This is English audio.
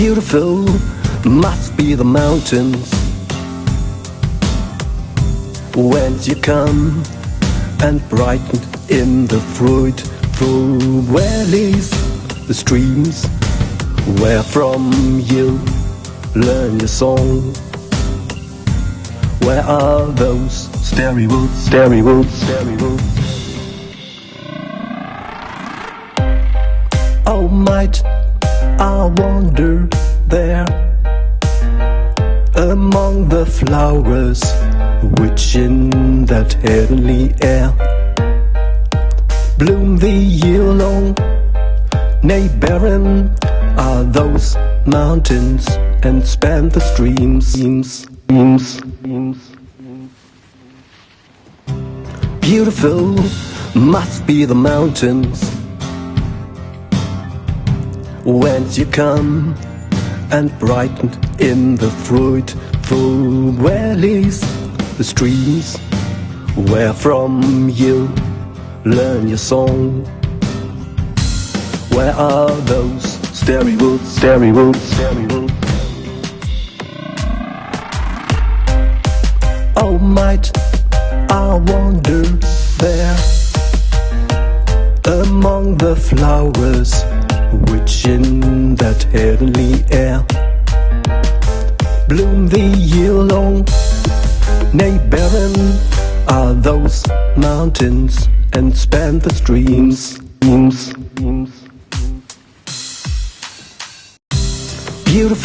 Beautiful must be the mountains whence you come, and brightened in the fruitful valleys, the streams where from you learn your song. Where are those starry woods, starry woods, starry woods? Oh, might I wander there among the flowers which in that heavenly air bloom the year long. Nay, barren are those mountains and span the streams. Beautiful must be the mountains whence you come, and brightened in the fruitful valleys, the streams where from you learn your song. Where are those starry woods, starry woods, starry woods? Oh, might I wander there among the flowers which in that heavenly air bloom the year long. Nay, barren are those mountains and span the streams. Beautiful